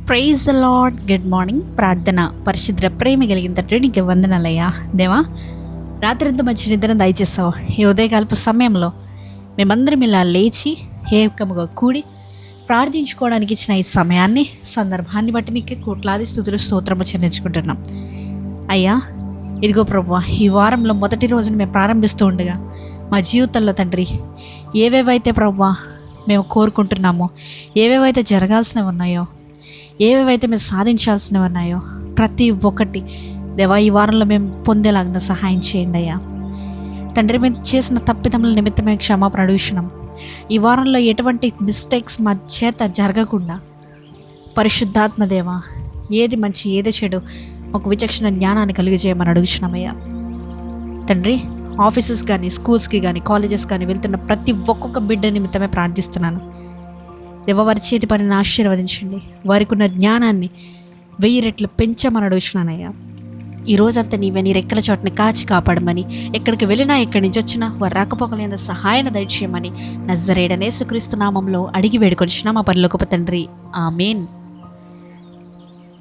Praise the lord. Good morning. ప్రార్థన. పరిశుద్ర ప్రేమ కలిగిన తండ్రి నీకు వందనాలయ్యా. దేవా, రాత్రంతా మంచి నిద్ర దయచేస్తావు. ఈ ఉదయకాలపు సమయంలో మేమందరం ఇలా లేచి ఏకముగా కూడి ప్రార్థించుకోవడానికి ఇచ్చిన ఈ సమయాన్ని, సందర్భాన్ని బట్టి నీకు కోట్లాది స్తుతులు స్తోత్రము చెల్లించుకుంటున్నాం అయ్యా. ఇదిగో ప్రభువా, ఈ వారంలో మొదటి రోజున మేము ప్రారంభిస్తూ ఉండగా మా జీవితంలో తండ్రి ఏవేవైతే ప్రభువా మేము కోరుకుంటున్నామో, ఏవేవైతే జరగాల్సినవి ఉన్నాయో, ఏవేవైతే మేము సాధించాల్సినవి ఉన్నాయో ప్రతి ఒక్కటి దేవా ఈ వారంలో మేము పొందేలాగిన సహాయం చేయండి అయ్యా. తండ్రి, మేము చేసిన తప్పిదముల నిమిత్తమే క్షమాపణ అడుగుతున్నాం. ఈ వారంలో ఎటువంటి మిస్టేక్స్ మా చేత జరగకుండా పరిశుద్ధాత్మ దేవా, ఏది మంచి ఏది చెడు మాకు విచక్షణ జ్ఞానాన్ని కలిగజేయమని అడుగుతున్నామయ్యా. తండ్రి, ఆఫీసెస్ కానీ, స్కూల్స్కి కానీ, కాలేజెస్ కానీ వెళ్తున్న ప్రతి ఒక్కొక్క బిడ్డ నిమిత్తమే ప్రార్థిస్తున్నాను దేవా. వారి చేతి పనిని ఆశీర్వదించండి. వారికి ఉన్న జ్ఞానాన్ని 1000 రెట్లు పెంచమని అడుగుతున్నానయ్యా. ఈ రోజంతా నీవే నీ రెక్కల చోటని కాచి కాపాడమని, ఎక్కడికి వెళ్ళినా ఎక్కడి నుంచి వచ్చినా వారు రాకపోకలేని సహాయాన్ని దయచేయమని నజరేయుడైన యేసుక్రీస్తు నామంలో అడిగి వేడుకొనిచున్నాం మా పరలోకపు తండ్రి. ఆమేన్.